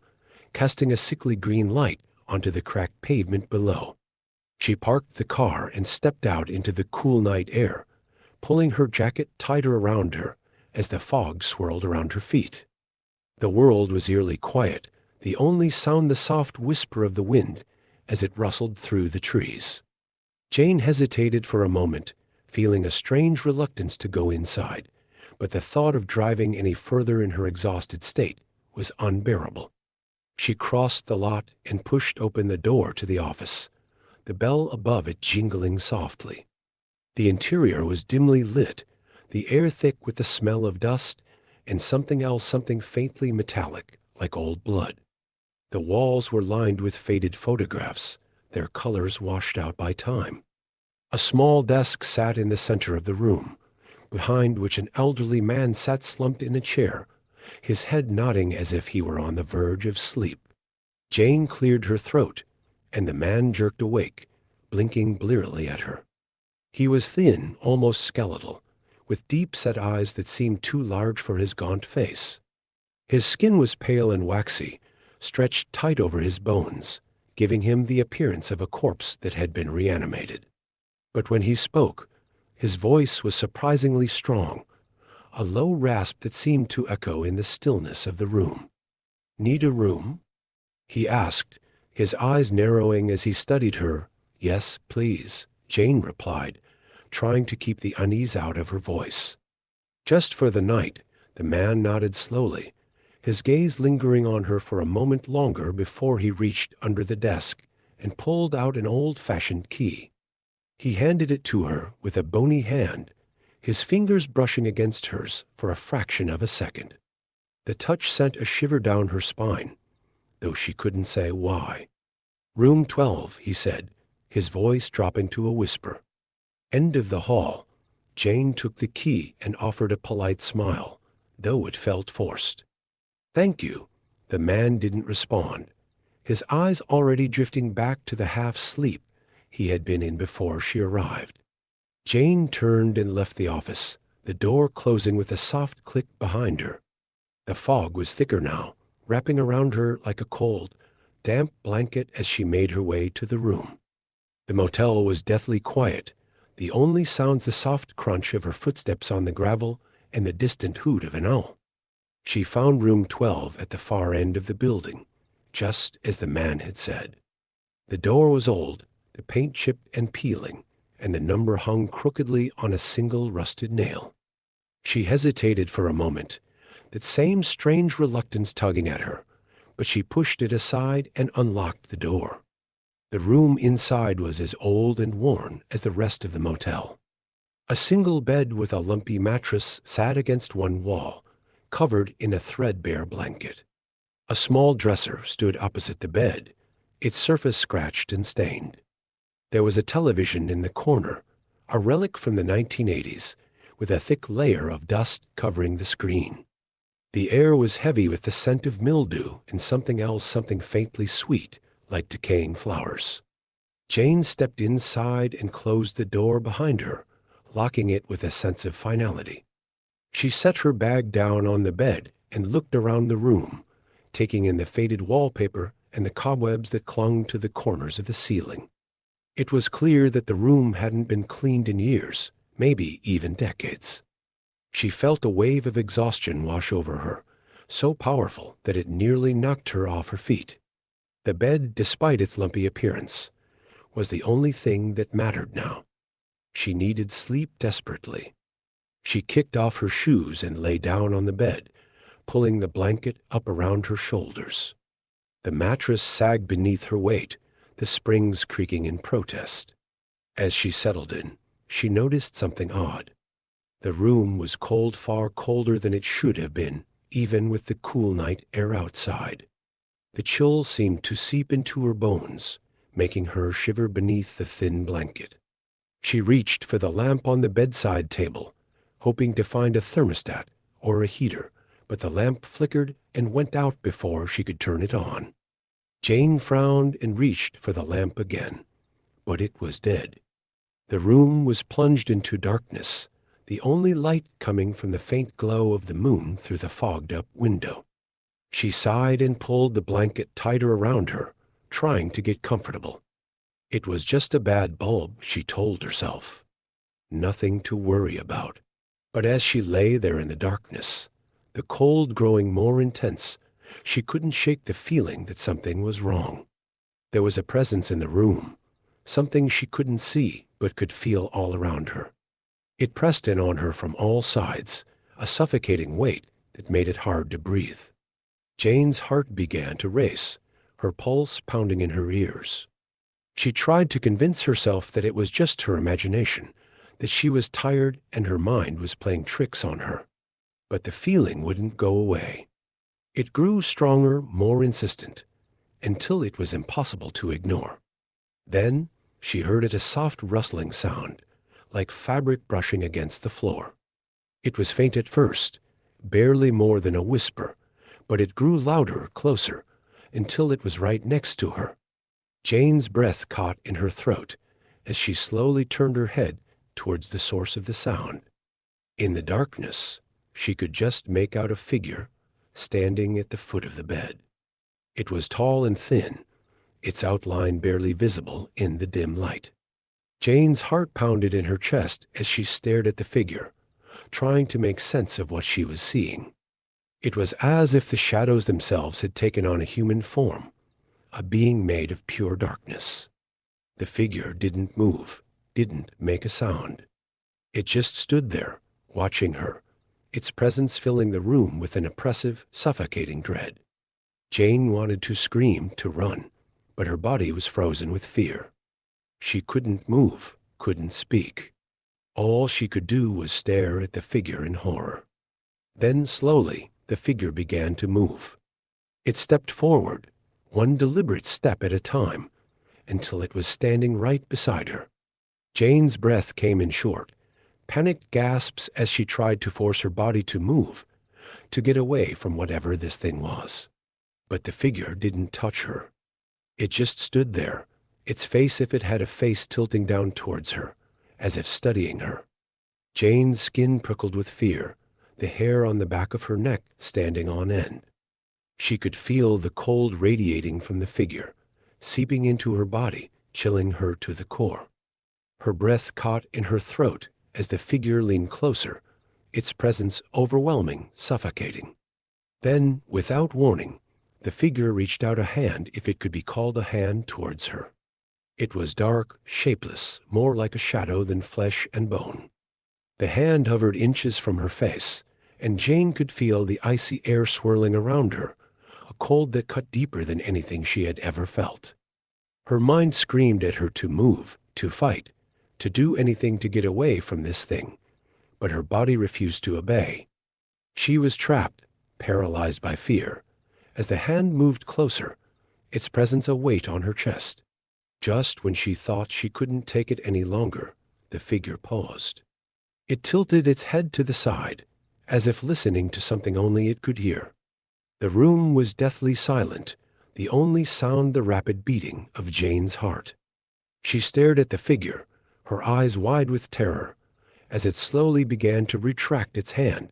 casting a sickly green light onto the cracked pavement below. She parked the car and stepped out into the cool night air, pulling her jacket tighter around her as the fog swirled around her feet. The world was eerily quiet, the only sound the soft whisper of the wind as it rustled through the trees. Jane hesitated for a moment, feeling a strange reluctance to go inside, but the thought of driving any further in her exhausted state was unbearable. She crossed the lot and pushed open the door to the office, the bell above it jingling softly. The interior was dimly lit, the air thick with the smell of dust and something else, something faintly metallic, like old blood. The walls were lined with faded photographs, their colors washed out by time. A small desk sat in the center of the room, behind which an elderly man sat slumped in a chair, his head nodding as if he were on the verge of sleep. Jane cleared her throat, and the man jerked awake, blinking blearily at her. He was thin, almost skeletal, with deep-set eyes that seemed too large for his gaunt face. His skin was pale and waxy, stretched tight over his bones, giving him the appearance of a corpse that had been reanimated. But when he spoke, his voice was surprisingly strong, a low rasp that seemed to echo in the stillness of the room. "Need a room?" he asked, his eyes narrowing as he studied her. "Yes, please," Jane replied, trying to keep the unease out of her voice. "Just for the night," the man nodded slowly, his gaze lingering on her for a moment longer before he reached under the desk and pulled out an old-fashioned key. He handed it to her with a bony hand, his fingers brushing against hers for a fraction of a second. The touch sent a shiver down her spine, though she couldn't say why. "Room 12, he said, his voice dropping to a whisper. End of the hall. Jane took the key and offered a polite smile, though it felt forced. "Thank you." The man didn't respond, his eyes already drifting back to the half-sleep he had been in before she arrived. Jane turned and left the office, the door closing with a soft click behind her. The fog was thicker now, wrapping around her like a cold, damp blanket as she made her way to the room. The motel was deathly quiet, the only sounds the soft crunch of her footsteps on the gravel and the distant hoot of an owl. She found room 12 at the far end of the building, just as the man had said. The door was old, the paint chipped and peeling, and the number hung crookedly on a single rusted nail. She hesitated for a moment, that same strange reluctance tugging at her, but she pushed it aside and unlocked the door. The room inside was as old and worn as the rest of the motel. A single bed with a lumpy mattress sat against one wall, covered in a threadbare blanket. A small dresser stood opposite the bed, its surface scratched and stained. There was a television in the corner, a relic from the 1980s, with a thick layer of dust covering the screen. The air was heavy with the scent of mildew and something else, something faintly sweet, like decaying flowers. Jane stepped inside and closed the door behind her, locking it with a sense of finality. She set her bag down on the bed and looked around the room, taking in the faded wallpaper and the cobwebs that clung to the corners of the ceiling. It was clear that the room hadn't been cleaned in years, maybe even decades. She felt a wave of exhaustion wash over her, so powerful that it nearly knocked her off her feet. The bed, despite its lumpy appearance, was the only thing that mattered now. She needed sleep desperately. She kicked off her shoes and lay down on the bed, pulling the blanket up around her shoulders. The mattress sagged beneath her weight, the springs creaking in protest. As she settled in, she noticed something odd. The room was cold, far colder than it should have been, even with the cool night air outside. The chill seemed to seep into her bones, making her shiver beneath the thin blanket. She reached for the lamp on the bedside table, hoping to find a thermostat or a heater, but the lamp flickered and went out before she could turn it on. Jane frowned and reached for the lamp again, but it was dead. The room was plunged into darkness, the only light coming from the faint glow of the moon through the fogged-up window. She sighed and pulled the blanket tighter around her, trying to get comfortable. It was just a bad bulb, she told herself. Nothing to worry about. But as she lay there in the darkness, the cold growing more intense, she couldn't shake the feeling that something was wrong. There was a presence in the room, something she couldn't see but could feel all around her. It pressed in on her from all sides, a suffocating weight that made it hard to breathe. Jane's heart began to race, her pulse pounding in her ears. She tried to convince herself that it was just her imagination, that she was tired and her mind was playing tricks on her. But the feeling wouldn't go away. It grew stronger, more insistent, until it was impossible to ignore. Then she heard it, a soft rustling sound, like fabric brushing against the floor. It was faint at first, barely more than a whisper, but it grew louder, closer, until it was right next to her. Jane's breath caught in her throat as she slowly turned her head towards the source of the sound. In the darkness, she could just make out a figure standing at the foot of the bed. It was tall and thin, its outline barely visible in the dim light. Jane's heart pounded in her chest as she stared at the figure, trying to make sense of what she was seeing. It was as if the shadows themselves had taken on a human form, a being made of pure darkness. The figure didn't move, didn't make a sound. It just stood there, watching her, its presence filling the room with an oppressive, suffocating dread. Jane wanted to scream, to run, but her body was frozen with fear. She couldn't move, couldn't speak. All she could do was stare at the figure in horror. Then slowly, the figure began to move. It stepped forward, one deliberate step at a time, until it was standing right beside her. Jane's breath came in short, panicked gasps as she tried to force her body to move, to get away from whatever this thing was. But the figure didn't touch her. It just stood there, its face, if it had a face, tilting down towards her, as if studying her. Jane's skin prickled with fear, the hair on the back of her neck standing on end. She could feel the cold radiating from the figure, seeping into her body, chilling her to the core. Her breath caught in her throat as the figure leaned closer, its presence overwhelming, suffocating. Then, without warning, the figure reached out a hand, if it could be called a hand, towards her. It was dark, shapeless, more like a shadow than flesh and bone. The hand hovered inches from her face, and Jane could feel the icy air swirling around her, a cold that cut deeper than anything she had ever felt. Her mind screamed at her to move, to fight, to do anything to get away from this thing, but her body refused to obey. She was trapped, paralyzed by fear. As the hand moved closer, its presence a weight on her chest. Just when she thought she couldn't take it any longer, the figure paused. It tilted its head to the side, as if listening to something only it could hear. The room was deathly silent, the only sound the rapid beating of Jane's heart. She stared at the figure, her eyes wide with terror, as it slowly began to retract its hand,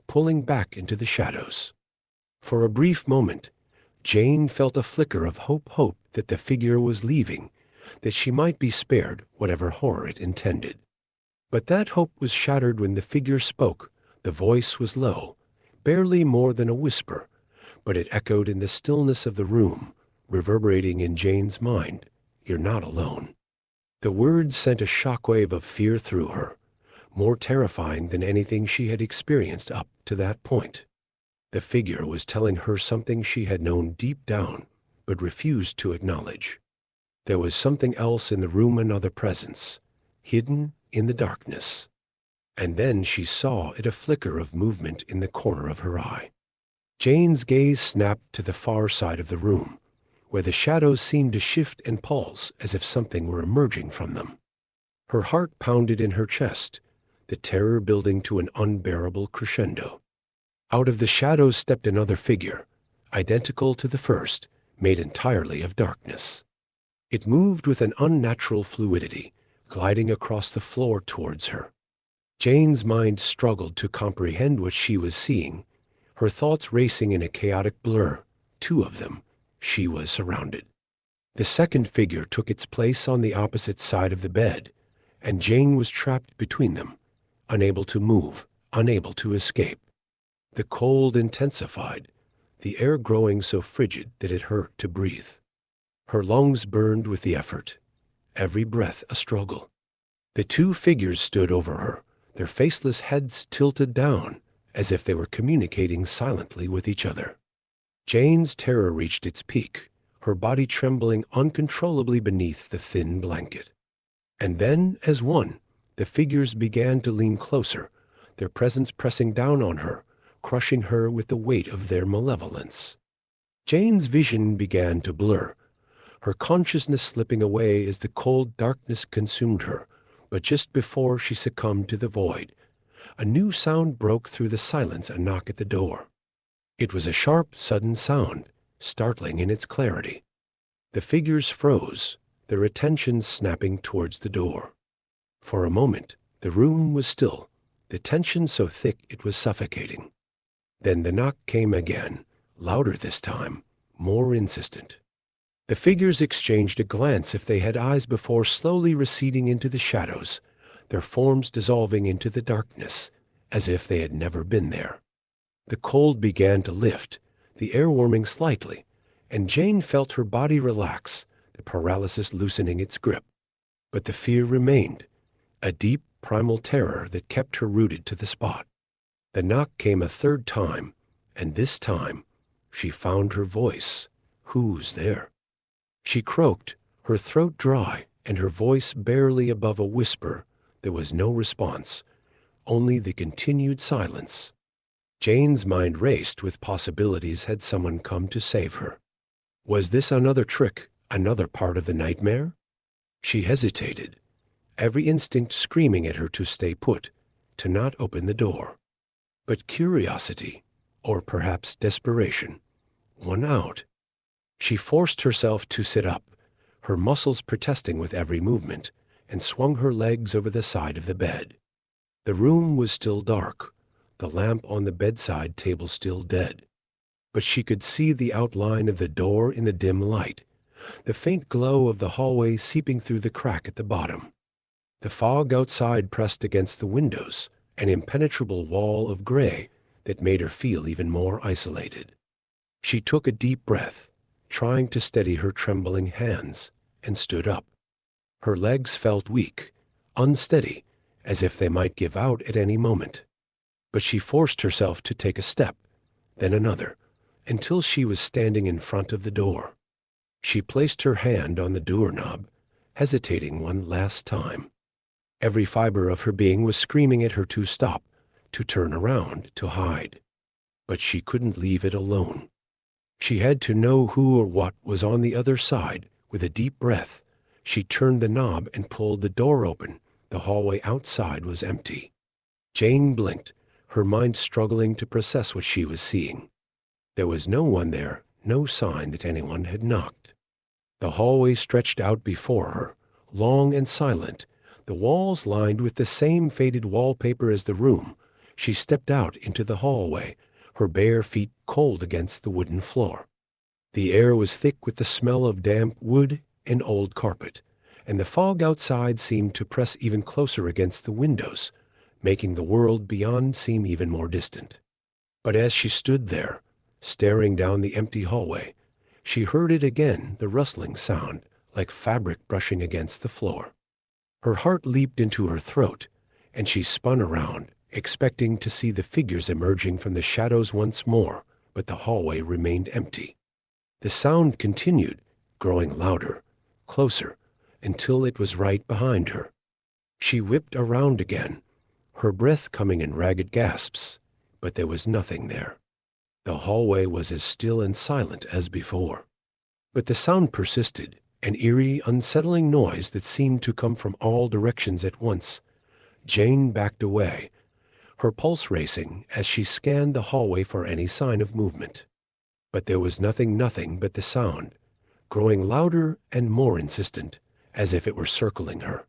pulling back into the shadows. For a brief moment, Jane felt a flicker of hope that the figure was leaving, that she might be spared whatever horror it intended. But that hope was shattered when the figure spoke. The voice was low, barely more than a whisper, but it echoed in the stillness of the room, reverberating in Jane's mind. "You're not alone." The words sent a shockwave of fear through her, more terrifying than anything she had experienced up to that point. The figure was telling her something she had known deep down, but refused to acknowledge. There was something else in the room, another presence, hidden in the darkness. And then she saw it, a flicker of movement in the corner of her eye. Jane's gaze snapped to the far side of the room, where the shadows seemed to shift and pulse as if something were emerging from them. Her heart pounded in her chest, the terror building to an unbearable crescendo. Out of the shadows stepped another figure, identical to the first, made entirely of darkness. It moved with an unnatural fluidity, gliding across the floor towards her. Jane's mind struggled to comprehend what she was seeing, her thoughts racing in a chaotic blur. Two of them. She was surrounded. The second figure took its place on the opposite side of the bed, and Jane was trapped between them, unable to move, unable to escape. The cold intensified, the air growing so frigid that it hurt to breathe. Her lungs burned with the effort, every breath a struggle. The two figures stood over her, their faceless heads tilted down, as if they were communicating silently with each other. Jane's terror reached its peak, her body trembling uncontrollably beneath the thin blanket. And then, as one, the figures began to lean closer, their presence pressing down on her, crushing her with the weight of their malevolence. Jane's vision began to blur, her consciousness slipping away as the cold darkness consumed her. But just before she succumbed to the void, a new sound broke through the silence, a knock at the door. It was a sharp, sudden sound, startling in its clarity. The figures froze, their attention snapping towards the door. For a moment, the room was still, the tension so thick it was suffocating. Then the knock came again, louder this time, more insistent. The figures exchanged a glance, if they had eyes, before slowly receding into the shadows, their forms dissolving into the darkness, as if they had never been there. The cold began to lift, the air warming slightly, and Jane felt her body relax, the paralysis loosening its grip. But the fear remained, a deep, primal terror that kept her rooted to the spot. The knock came a third time, and this time she found her voice. "Who's there?" She croaked, her throat dry and her voice barely above a whisper. There was no response, only the continued silence. Jane's mind raced with possibilities. Had someone come to save her? Was this another trick, another part of the nightmare? She hesitated, every instinct screaming at her to stay put, to not open the door. But curiosity, or perhaps desperation, won out. She forced herself to sit up, her muscles protesting with every movement, and swung her legs over the side of the bed. The room was still dark, the lamp on the bedside table still dead. But she could see the outline of the door in the dim light, the faint glow of the hallway seeping through the crack at the bottom. The fog outside pressed against the windows, an impenetrable wall of gray that made her feel even more isolated. She took a deep breath, trying to steady her trembling hands, and stood up. Her legs felt weak, unsteady, as if they might give out at any moment. But she forced herself to take a step, then another, until she was standing in front of the door. She placed her hand on the doorknob, hesitating one last time. Every fiber of her being was screaming at her to stop, to turn around, to hide. But she couldn't leave it alone. She had to know who or what was on the other side. With a deep breath, she turned the knob and pulled the door open. The hallway outside was empty. Jane blinked, her mind struggling to process what she was seeing. There was no one there, no sign that anyone had knocked. The hallway stretched out before her, long and silent, the walls lined with the same faded wallpaper as the room. She stepped out into the hallway, her bare feet cold against the wooden floor. The air was thick with the smell of damp wood and old carpet, and the fog outside seemed to press even closer against the windows, making the world beyond seem even more distant. But as she stood there, staring down the empty hallway, she heard it again, the rustling sound, like fabric brushing against the floor. Her heart leaped into her throat, and she spun around, expecting to see the figures emerging from the shadows once more, but the hallway remained empty. The sound continued, growing louder, closer, until it was right behind her. She whipped around again, her breath coming in ragged gasps, but there was nothing there. The hallway was as still and silent as before. But the sound persisted, an eerie, unsettling noise that seemed to come from all directions at once. Jane backed away, her pulse racing as she scanned the hallway for any sign of movement. But there was nothing but the sound, growing louder and more insistent, as if it were circling her.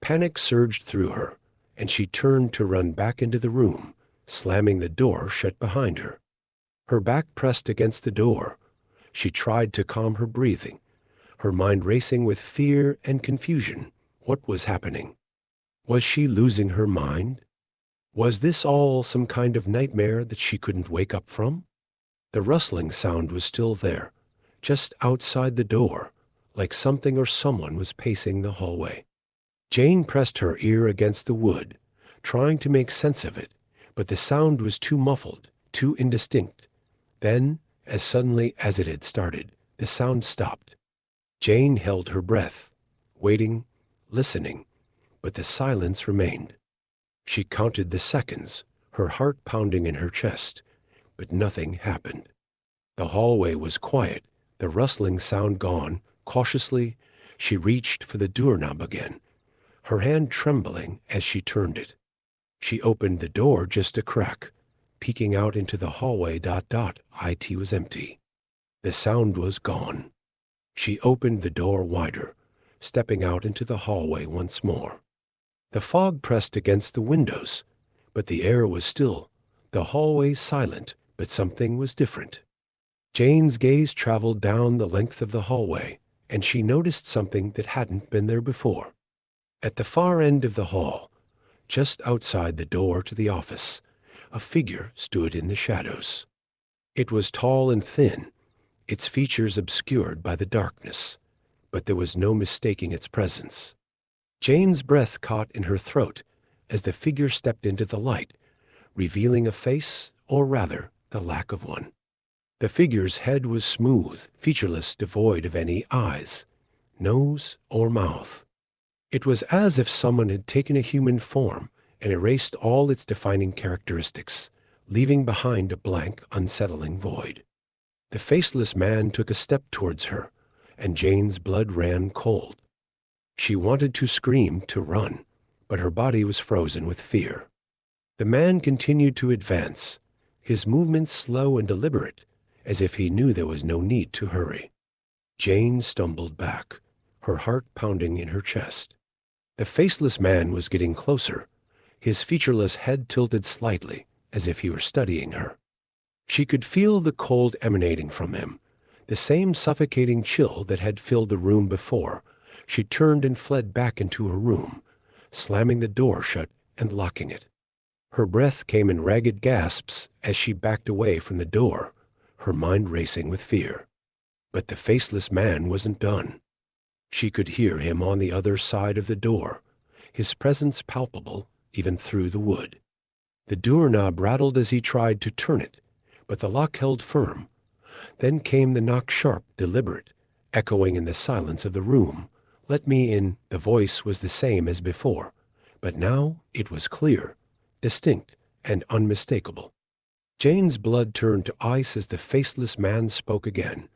Panic surged through her, and she turned to run back into the room, slamming the door shut behind her. Her back pressed against the door. She tried to calm her breathing, her mind racing with fear and confusion. What was happening? Was she losing her mind? Was this all some kind of nightmare that she couldn't wake up from? The rustling sound was still there, just outside the door, like something or someone was pacing the hallway. Jane pressed her ear against the wood, trying to make sense of it, but the sound was too muffled, too indistinct. Then, as suddenly as it had started, the sound stopped. Jane held her breath, waiting, listening, but the silence remained. She counted the seconds, her heart pounding in her chest, but nothing happened. The hallway was quiet, the rustling sound gone. Cautiously, she reached for the doorknob again, her hand trembling as she turned it. She opened the door just a crack, peeking out into the hallway. It was empty. The sound was gone. She opened the door wider, stepping out into the hallway once more. The fog pressed against the windows, but the air was still, the hallway silent, but something was different. Jane's gaze traveled down the length of the hallway, and she noticed something that hadn't been there before. At the far end of the hall, just outside the door to the office, a figure stood in the shadows. It was tall and thin, its features obscured by the darkness, but there was no mistaking its presence. Jane's breath caught in her throat as the figure stepped into the light, revealing a face, or rather, the lack of one. The figure's head was smooth, featureless, devoid of any eyes, nose, or mouth. It was as if someone had taken a human form and erased all its defining characteristics, leaving behind a blank, unsettling void. The faceless man took a step towards her, and Jane's blood ran cold. She wanted to scream, to run, but her body was frozen with fear. The man continued to advance, his movements slow and deliberate, as if he knew there was no need to hurry. Jane stumbled back, her heart pounding in her chest. The faceless man was getting closer, his featureless head tilted slightly, as if he were studying her. She could feel the cold emanating from him, the same suffocating chill that had filled the room before. She turned and fled back into her room, slamming the door shut and locking it. Her breath came in ragged gasps as she backed away from the door, her mind racing with fear. But the faceless man wasn't done. She could hear him on the other side of the door, his presence palpable even through the wood. The doorknob rattled as he tried to turn it, but the lock held firm. Then came the knock, sharp, deliberate, echoing in the silence of the room. "Let me in." The voice was the same as before, but now it was clear, distinct, and unmistakable. Jane's blood turned to ice as the faceless man spoke again,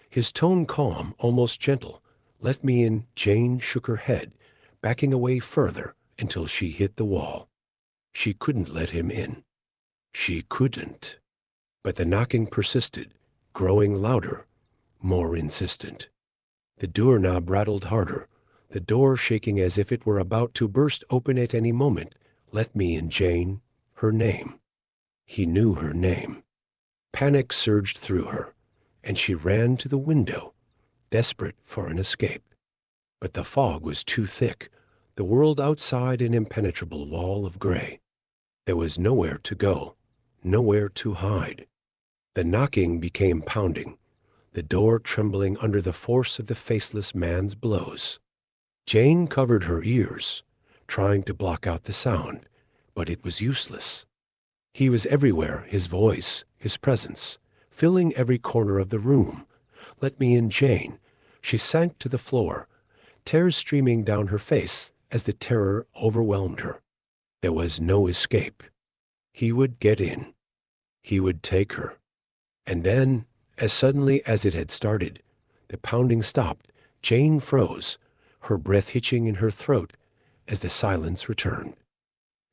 his tone calm, almost gentle. "Let me in." Jane shook her head, backing away further until she hit the wall. She couldn't let him in. She couldn't. But the knocking persisted, growing louder, more insistent. The doorknob rattled harder, the door shaking as if it were about to burst open at any moment. "Let me in, Jane." Her name. He knew her name. Panic surged through her, and she ran to the window, desperate for an escape. But the fog was too thick, the world outside an impenetrable wall of gray. There was nowhere to go, nowhere to hide. The knocking became pounding, the door trembling under the force of the faceless man's blows. Jane covered her ears, trying to block out the sound, but it was useless. He was everywhere, his voice, his presence, filling every corner of the room. "Let me in, Jane." She sank to the floor, tears streaming down her face as the terror overwhelmed her. There was no escape. He would get in. He would take her. And then, as suddenly as it had started, the pounding stopped. Jane froze, her breath hitching in her throat as the silence returned.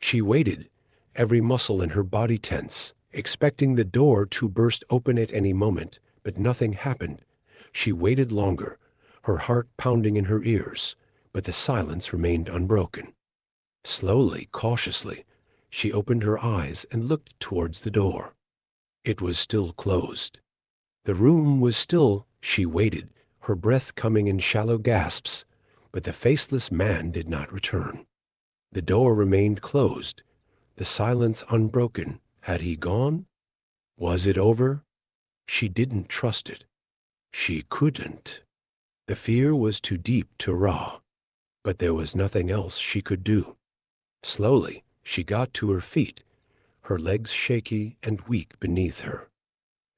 She waited, every muscle in her body tense, expecting the door to burst open at any moment, but nothing happened. She waited longer, her heart pounding in her ears, but the silence remained unbroken. Slowly, cautiously, she opened her eyes and looked towards the door. It was still closed. The room was still. She waited, her breath coming in shallow gasps, but the faceless man did not return. The door remained closed, the silence unbroken. Had he gone? Was it over? She didn't trust it. She couldn't. The fear was too deep to raw, but there was nothing else she could do. Slowly, she got to her feet, her legs shaky and weak beneath her.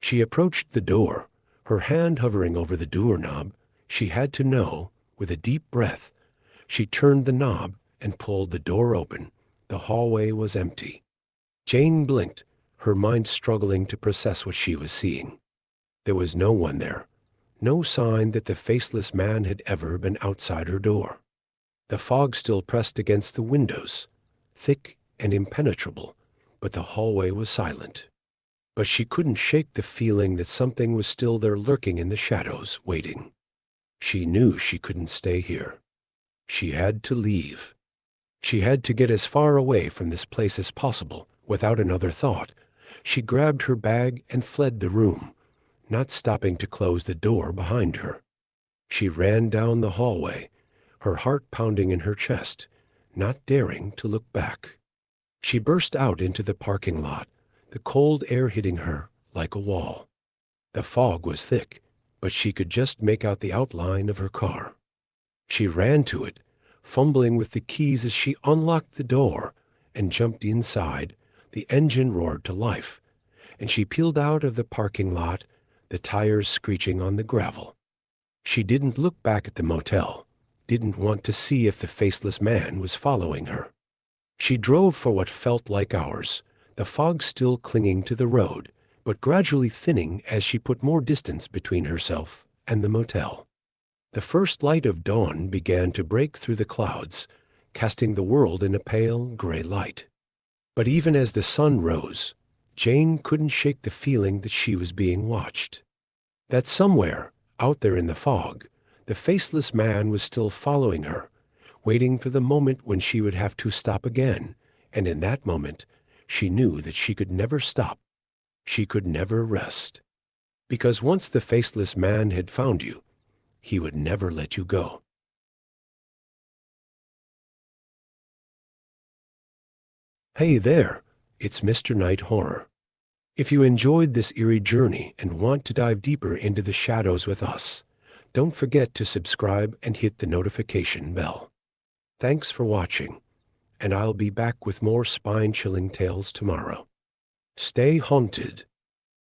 She approached the door, her hand hovering over the doorknob. She had to know. With a deep breath, she turned the knob and pulled the door open. The hallway was empty. Jane blinked, her mind struggling to process what she was seeing. There was no one there, no sign that the faceless man had ever been outside her door. The fog still pressed against the windows, thick and impenetrable, but the hallway was silent. But she couldn't shake the feeling that something was still there, lurking in the shadows, waiting. She knew she couldn't stay here. She had to leave. She had to get as far away from this place as possible. Without another thought, she grabbed her bag and fled the room, not stopping to close the door behind her. She ran down the hallway, her heart pounding in her chest, not daring to look back. She burst out into the parking lot, the cold air hitting her like a wall. The fog was thick, but she could just make out the outline of her car. She ran to it, fumbling with the keys as she unlocked the door and jumped inside. The engine roared to life, and she peeled out of the parking lot, the tires screeching on the gravel. She didn't look back at the motel, didn't want to see if the faceless man was following her. She drove for what felt like hours, the fog still clinging to the road, but gradually thinning as she put more distance between herself and the motel. The first light of dawn began to break through the clouds, casting the world in a pale gray light. But even as the sun rose, Jane couldn't shake the feeling that she was being watched. That somewhere, out there in the fog, the faceless man was still following her, waiting for the moment when she would have to stop again, and in that moment, she knew that she could never stop. She could never rest. Because once the faceless man had found you, he would never let you go. Hey there, it's Mr. Night Horror. If you enjoyed this eerie journey and want to dive deeper into the shadows with us, Don't forget to subscribe and hit the notification bell. Thanks for watching, and I'll be back with more spine-chilling tales tomorrow. Stay haunted.